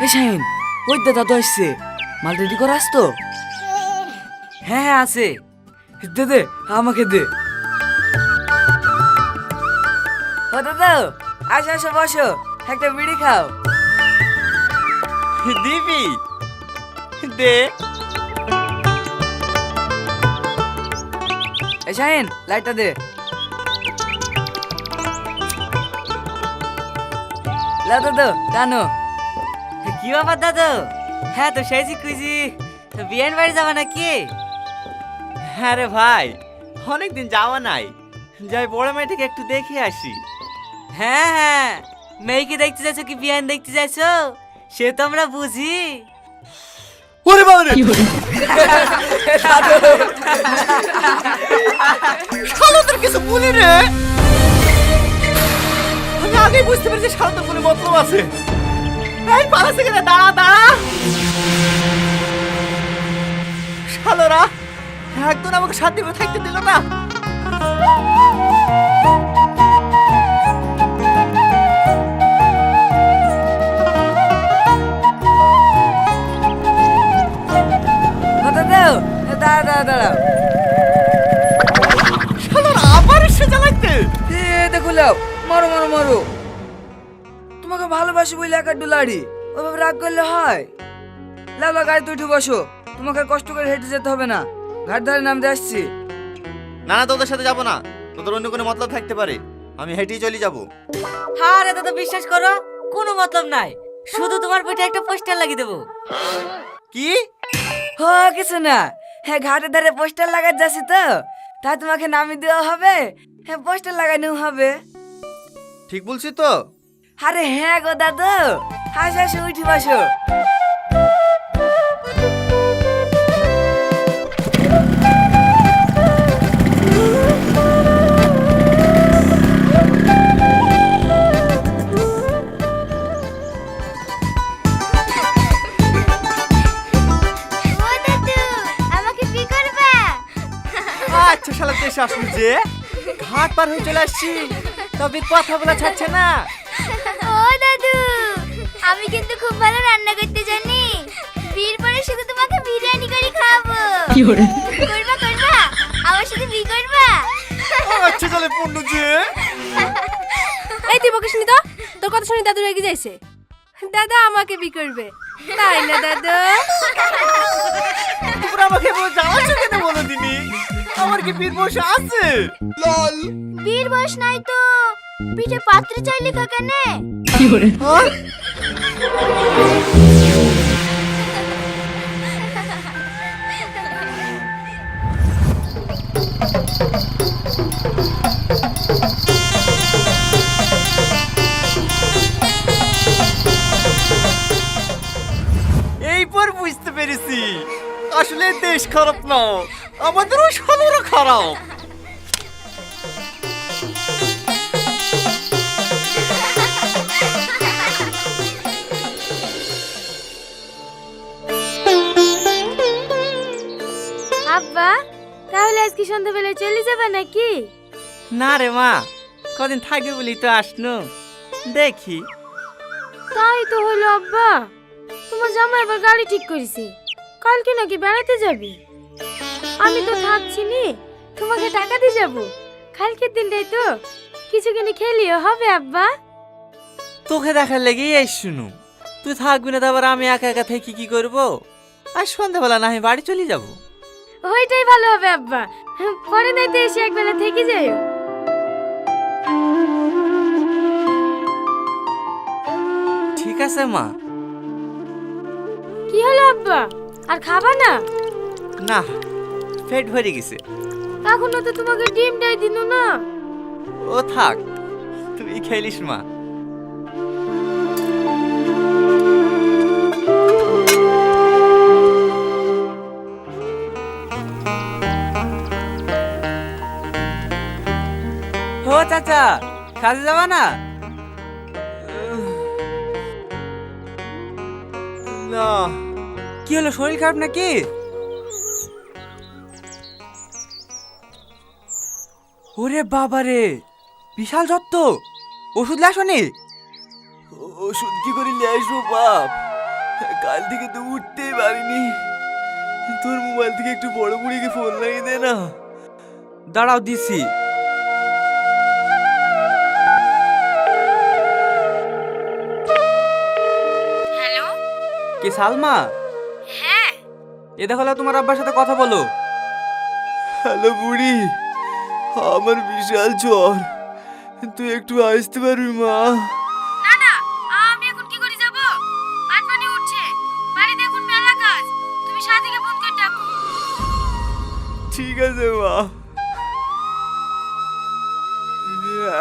এ শাহিন, ওই দাদা তো আসছে, মাল রেডি করে আসতো। হ্যাঁ হ্যাঁ আছে। দে দে, আমাকে দে। ও দাদা, আসো আসো বসো, একটা বিড়ি খাও। দিবি দে। এ শাহিন, লাইটটা দে। লা দাদা, টানো। কি ব্যাপার দাদু? হ্যাঁ তো সেজি কুইজি বিয়ের বাড়ি যাবা নাকি? হ্যাঁ রে ভাই, অনেকদিন যাওয়া নাই, যাই বড় মেয়েটাকে একটু দেখে আসি। হ্যাঁ হ্যাঁ, মেয়েকে দেখতে যাচ্ছ কি বিয়ান দেখতে যাচ্ছ সে তো আমরা বুঝি। ওরে বাবা রে, শালাদের কিছু বলি রে। আমি আগেই বুঝতে পেরেছি শালাদের কোনো মতলব আছে। এই পালাচ্ছে কেন? দাঁড়া দাঁড়া। শালারা একদম আমাকে শান্তি করে থাকতে দিল না। ও দাদা, দাঁড়া দাঁড়া দাঁড়াও। শালারা আবার এসে জ্বালাইতে। দেখো লাও, মারো মারো মারো। তোমাকে ভালোবাসি বলে একা ডুলারি, ওইভাবে রাগ করলে হয়? লাও লাও, গাড়িতে উঠে বসো, তোমাকে আর কষ্ট করে হেঁটে যেতে হবে না, ঘাট ধারে নামতে আসছি। না না, তোদের সাথে যাবো না, তোদের অন্য কোনো মতলব থাকতে পারে, আমি হেঁটেই চলে যাবো। হ্যাঁ রে দাদা, বিশ্বাস করো কোনো মতলব নাই, শুধু তোমার পেটে একটা পোস্টার লাগিয়ে দেবো। কি? হ্যাঁ কিছু না, হ্যাঁ ঘাটের ধারে পোস্টার লাগাতে যাচ্ছি তো, তাই তোমাকে নামিয়ে দেওয়া হবে, হ্যাঁ পোস্টার লাগানো হবে। ঠিক বলছি তো? আরে হ্যাঁ গো দাদু, হাসি হাসি উঠে বসো। ও দাদু, আমাকে বিয়ে করবা? আচ্ছা শালা দেশে আসলি যে, ঘাট পার হয়ে চলে আসছি, তবে কথা বলা ছাড়ছে না। ও দাদু, আমি কিন্তু খুব ভালো রান্না করতে জানি, বিয়ের পরে শুধু তোমাকে বিরিয়ানি করে খাওয়াবো। করবা করবা, আমার সাথে বিয়ে করবা? আচ্ছা তাহলে পূর্ণ যে। এই তুই বকিস নি তো, তোর কথা শুনে দাদু রেগে যাইছে। দাদা আমাকে বি করবে, তাই না দাদু? তোমরা আমাকে জ্বালাচ্ছ কেন বলো দিনি? আমার কি বীর বসে আছে? বিয়ের বয়স নাই তো পিঠে পাত্রে চাইলে কাকানে। হ্যাঁ? এইবার বুঝতে পেরেছি, আসলে দেশ খারাপ না, আমাদেরও শালারা খারাপ। আব্বা, তাহলে আজকে সন্ধ্যাবেলায় চলে যাবে নাকি? না রে মা, কদিন থাকবে বলি তো আসনু, দেখি। তাই তো হলো আব্বা, তোমার জামাই আবার গাড়ি ঠিক করেছে, কালকে নাকি বেড়াতে যাবে। আমি তো থাকছি নি, তোমাকে টাকা দিয়ে যাবো, কালকের দিনটাই তো কিছু কিনে খেলিও হবে আব্বা। তোকে দেখার লেগেই এই শুনু, তুই থাকবি না, তারপর আমি একা একা থেকে কি করবো? আর সন্ধ্যাবেলা না আমি বাড়ি চলে যাবো। ওইটাই ভালো হবে আব্বা, পরে নাইতে এসে একবেলা থেকে যাইও। ঠিক আছে মা। কি হলো আব্বা, আর খাবা না? না, পেট ভরে গেছে। এখনো তো তোমাকে ডিমটাই দিনু না। ও থাক, তুই খেলিস মা। ও চাচা, কাজে যাবা না? না। কি হলো, শরীর খারাপ নাকি? ওরে বাবা রে, বিশাল যত্ত, ওষুধ লাসনি? ওষুধ কি করে নিয়ে আসবো বাপ? কাল থেকে তো উঠতেই পারিনি। তোর মোবাইল থেকে একটু বড় বুড়িকে ফোন লাগিয়ে দে না। দাঁড়াও দিছি। হ্যালো, কে সালমা? হ্যাঁ এ দেখো তোমার আব্বার সাথে কথা বলো। হ্যালো বুড়ি, আমার বিশাল জ্বর, তুই একটু আসতে পারবি মা? না না, আমি এখন কি করে যাব? পানি উঠছে, বাড়িতে এখন মেলা কাজ। তুমি সাথীকে ফোন করে ডাকো। ঠিক আছে মা।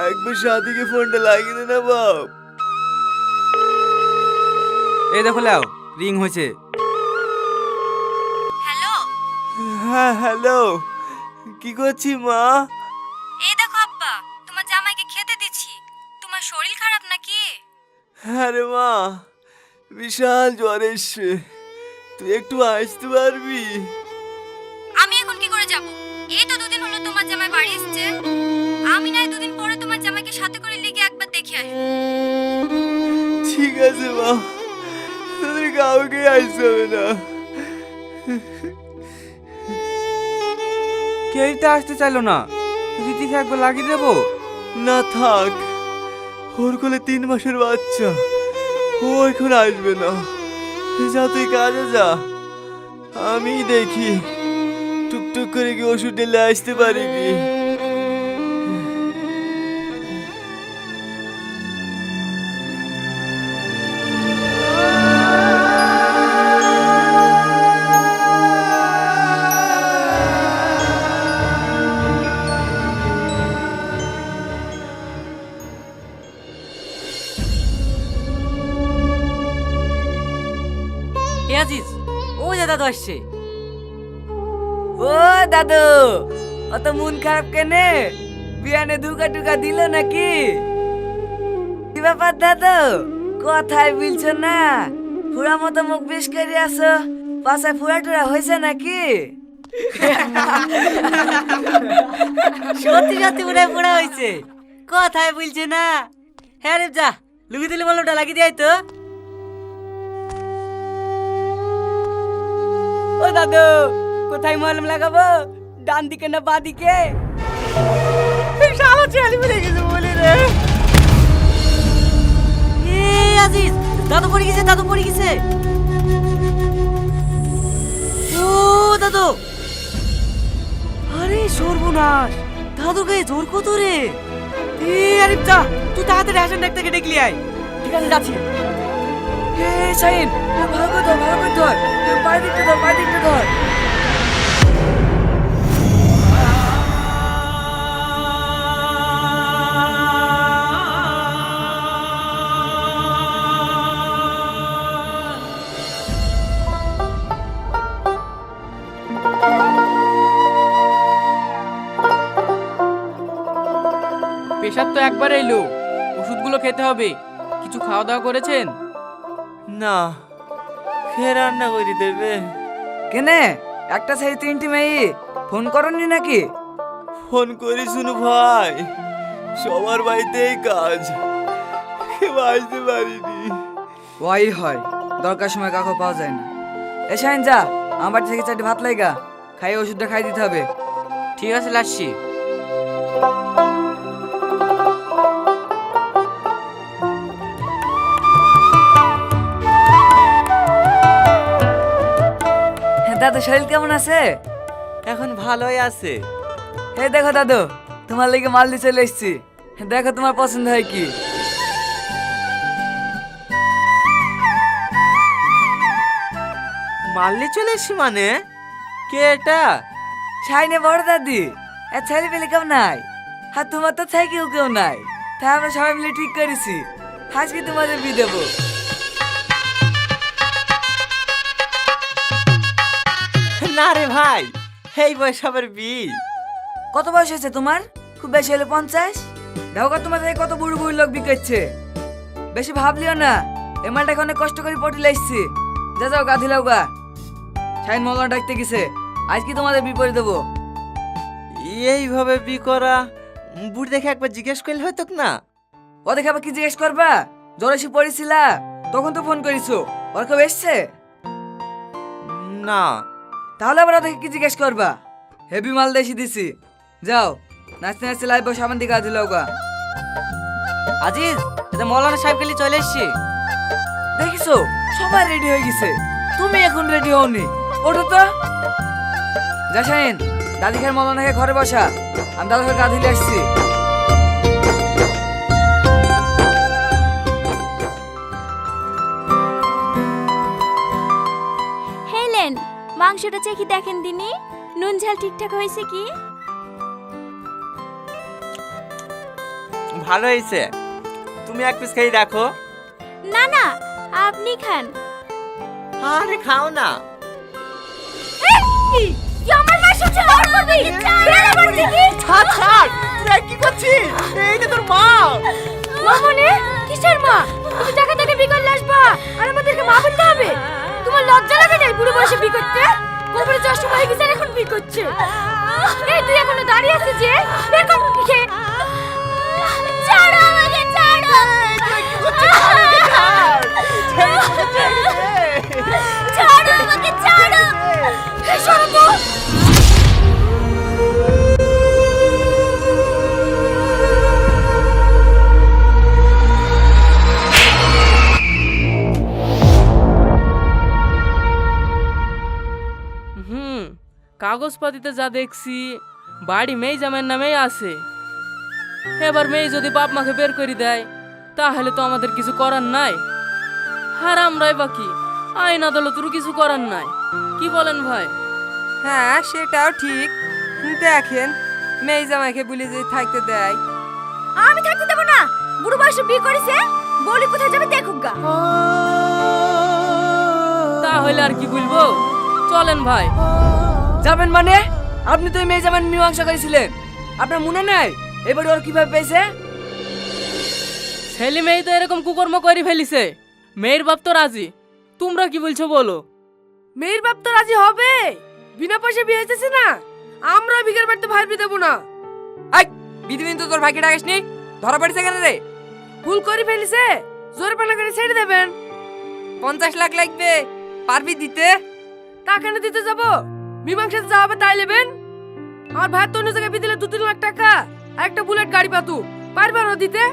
একবার সাথীকে ফোনটা লাগিয়ে দে না বাপ। এই দেখো লাও, রিং হয়েছে। হ্যালো, হ্যাঁ হ্যালো, কি করছি মা? এই দেখো আব্বা, তোমার জামাইকে খেতে দিচ্ছি। তোমার শরীর খারাপ নাকি? হ্যাঁ রে মা, বিশাল জ্বর এসছে, তুই একটু আসতে পারবি? আমি এখন কি করে যাব? এই তো দুদিন হলো তোমার জামাই বাড়ি এসেছে। আমি নাই দুদিন পরে তোমার জামাইকে সাথে করে লিগে একবার দেখে আসবো। ঠিক আছে মা, তোদের কাউকে আসতে হবে না। কেউই তো আসতে চাইলো না, রীতিকে একবার লাগিয়ে দেবো। না থাক, ওর কোলে 3 মাসের বাচ্চা, ও এখন আসবে না। যা তুই কাজে যা, আমি দেখি টুকটুক করে কি ওষুধ ঢেলে আসতে পারিনি। এ আজিজ, ওই যে দাদু আসছে। ও দাদু, অত মন খারাপ কেনে? বিয়ানে ধুকা টুকা দিল নাকি? কি ব্যাপার দাদু, কথাই বলছো না? ফুরা মতো মুখ বেশ করে আসো, পাশায় ফুরা টুরা হয়েছে নাকি? সত্যি সত্যি পুরা পুরা হয়েছে, কথাই বলছে না। হ্যাঁ রে, যা লুকি দিলে বলো ওটা লাগিয়ে দেয় তো। ও দাদু, কোথায় মলম লাগাবো? ডান দিকে না বাঁ দিকে? শালা চেয়ালি বলে গেছে বলে রে। এ আজিজ, দাদু পড়ে গেছে, দাদু পড়ে গেছে। ও দাদু, আরে সর্বনাশ, দাদু গায়ে জোর কত রে। এ আরিফ, যা তুই তাড়াতাড়ি হাসান ডাক্তারকে ডেকে আয়। ঠিক আছে, যাচ্ছি। হে শাহিন, ভালো করে ধর, ভালো করে ধর, পায়ে দিকটা ধর, পায়ে দিকটা ধর। প্রেশার তো একবার এলো, ওষুধগুলো খেতে হবে। কিছু খাওয়া দাওয়া করেছেন? না, ফের রান্না করে দেবে? কেনে একটা ছেড়ে 3টি মেয়ে, ফোন করনি নাকি? ফোন করি শুনু ভাই, সবার বাড়িতেই কাজ, কেউ আসতে পারিনি। ওই হয়, দরকার সময় কাকু পাওয়া যায় না। এ শাহিন, যা আমার বাড়ি থেকে 4টি ভাত লাইগা, খাইয়ে ওষুধটা খাই দিতে হবে। ঠিক আছে, লাসছি। দাদু শরীর কেমন আছে? এখন ভালোই আছে। এই দেখো দাদু, তোমার লেগে মাল দিয়ে চলে এসেছি, দেখো তোমার পছন্দ হয় কি। মারলে চলে এসছি মানে? কে এটা? শাহিনে বড় দাদি, ছেলে পেলে কেউ নাই, আর তোমার তো থেকেও কেউ নাই, তাই আমরা সবাই মিলে ঠিক করেছি আজকে তোমাদের বিয়ে দেবো। না রে ভাই, এই বয়স আবার বিয়ে? কত বয়স হয়েছে তোমার? খুব বেশি হলে 50। দেখো তোমার থেকে কত বুড়ো বুড়ো লোক বিকেছে, বেশি ভাবলিও না। এ মালটাকে অনেক কষ্ট করে পটিলে এসছি, যা যাও গা দিলাও গা। শাহিন মৌলানা ডাকতে গেছে, আজ কি তোমাদের বিপরীত দেবো। এইভাবে বি করা, বুড়ি দেখে একবার জিজ্ঞেস করলে হয়তো না? ও দেখে আবার কি জিজ্ঞেস করবা? জ্বর এসে পড়েছিলা, তখন তো ফোন করিছো, ওর কেউ এসছে? না। তাহলে আবার ওদেরকে কি জিজ্ঞেস করবা? হেভি মাল দেশি দিছি। যাও নাচতে নাচতে লাইভ সামন দিকে আদিল গা। আজিজ, এটা মৌলানা সাহেব গেলি চলে এসছি। দেখিছো সবাই রেডি হয়ে গেছে, তুমি এখন রেডি হওনি। ওঠো তো। জাসাইন, দাদিখার মৌলানাকে ঘরে বসা, আমি দাদাকে গা ধুলে আসছি। হেলেন, মাংসটা চেখে দেখেন দিনি, নুন ঝাল ঠিকঠাক হয়েছে কি? ভালো হয়েছে, তুমি এক পিস খেয়ে দেখো। না না, আপনি খান। আরে খাও না। আমার মাংস ছাড় করবে কি? বেলা করছে কি? ছাড় ছাড়, তুই কি করছিস? এইটা তোর মা। মামনে, কিসের মা? তুমি টাকা থেকে বিকল আসবা আর আমাদেরকে মা বলতে হবে? তোমার লজ্জা লাগে না বুড়ো বয়সে বি করতে? কোমরে চশমা হয়ে গেছে এখন বি করছে। এই তুই এখনো দাঁড়িয়ে আছিস যে? বের কর মুখে। ছাড়ো আমাকে, ছাড়ো। ছাড়ো আমাকে, ছাড়ো। এই সরো তো। কাগজপাতিতে যা দেখছি বাড়ি মেয়ে জামাইয়ের নামেই আছে। এবার মেয়ে যদি বাপ মাকে বের করে দেয় তাহলে তো আমাদের কিছু করার নাই। আর আমরাই বাকি, আইন আদালতেরও কিছু করার নাই। কি বলেন ভাই? হ্যাঁ, সেটাও ঠিক। দেখেন, মেয়ে জামাইকে বলে যদি থাকতে দেয়। আমি থাকতে দেব না। বুড়ো বয়সে বিয়ে করেছে, বলি কোথায় যাবে দেখুক গা। তাহলে আর কি বলবো, চলেন ভাই। যাবেন মানে? আপনি তো এই মেয়ে যাবেন মীমাংসা করেছিলেন, আপনার মনে নাই এবার ওর কিভাবে পেয়েছে? ছেলে মেয়ে তো এরকম কুকর্ম করে ফেলিছে, মেয়ের বাপ তো রাজি। তোমরা কি বলছো বলো? মেয়ের বাপ তো রাজি হবে, বিনা পয়সা বিয়ে হয়েছে না। আমরা বিঘের বাড়িতে ভাই বিয়ে দেবো না। এই বিধিবিন তো তোর ভাইকে ডাকিস নি, ধরা পড়েছে কেন রে? ভুল করে ফেলিছে, জোরে পানা করে ছেড়ে দেবেন। 50 লাখ লাগবে, পারবি দিতে? তা কেন দিতে যাব? মীমাংসাতে যা হবে তাই নেবেন। আমার ভাই তো অন্য জায়গায় বিয়ে দিলে 2-3 লাখ টাকা আর একটা বুলেট গাড়ি পাতু, পারবেন না দিতে?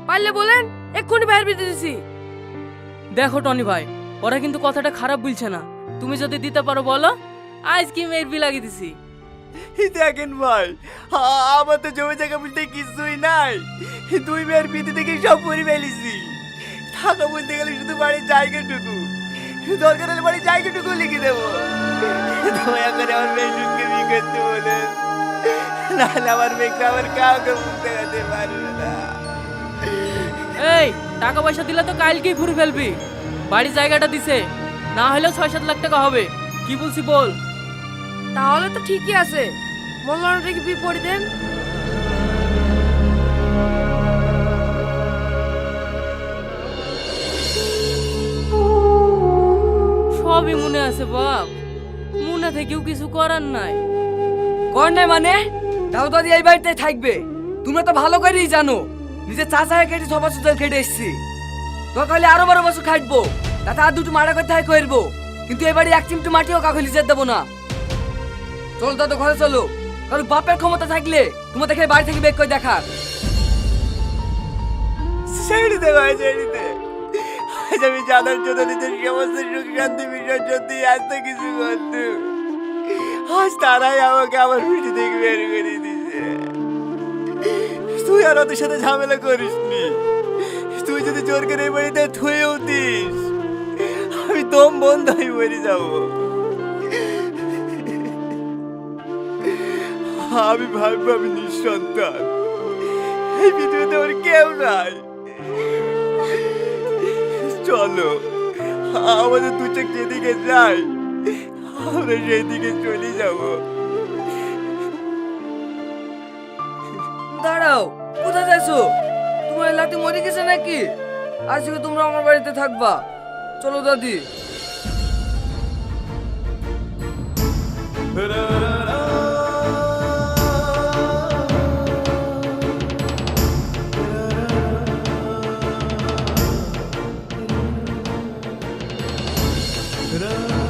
পারলে বলেন, এক্ষুনি ভাইয়ের বিয়ে দিতেছি। দেখো টনি ভাই, ওরা কিন্তু কথাটা খারাপ বলছে না। তুমি যদি দিতে পারো বলো, আজ কি মেয়ের বি লাগিয়ে দিছি। দেখেন ভাই, আমার তো জমি জায়গা বলতে কিছুই নাই। 2 মেয়ের বিয়ে থেকে সব পরি ফেলেছি। টাকা বলতে গেলে শুধু বাড়ির জায়গাটুকু, দরকার হলে বাড়ির জায়গাটুকু লিখে দেবো। দয়া করে আমার মেয়েটুকে বিয়ে করতে বলেন, নাহলে আমার মেয়েকে আমার কাউকে বুঝতে যেতে পারবে না। এই টাকা পয়সা দিলে তো কালকেই ফুরে ফেলবি। বাড়ির জায়গাটা দিছে, না হলেও 6-7 লাখ টাকা হবে। কি বলছি বল? তাহলে তো ঠিকই আছে, মল্লারটাকে বিয়ে করে দেন। সবই মনে আছে বাপ, মনে থেকেও কিছু করার নাই। কর নাই মানে? তাও দাদি এই বাড়িতে থাকবে, তোমরা তো ভালো করেই জানো। নিজের চাচাকে কেটে 6 বছর ধরে কেটে এসছি, তো খালি আরো 12 বছর খাটবো, তাতে আর 2টো মারা করতে হয় করবো, কিন্তু এবারে 1 চিমটি মাটিও কাউকে লিজে দেবো না। চলো দাদু ঘরে চলো, কারণ বাপের ক্ষমতা থাকলে তোমার দেখে বাড়ি থেকে বের করে দেখা। ছেড়ে দে ভাই, ছেড়ে দে। আজ আমি জানার জন্য নিজের সমস্ত সুখ শান্তি বিসর্জন দিয়ে আজ তো কিছু করতো, আজ তারাই আমাকে আমার পিঠে থেকে বের করে দিছে। তুই আর ওদের সাথে ঝামেলা করিস নি। তুই যদি জোর করে এই বাড়িতে থুয়ে উঠিস, আমি দম বন্ধ হয়ে মরে যাবো। আমি ভাববো আমি নিঃসন্তান, এই পৃথিবীতে ওর কেউ নাই। চলো আমাদের 2 চোখ যেদিকে যাই আমরা সেই দিকে চলে যাব। দাঁড়াও, কোথায় যাচ্ছো? তোমার লাতি মরে গেছে নাকি? আজকে তোমরা আমার বাড়িতে থাকবা। চলো দাদি। রা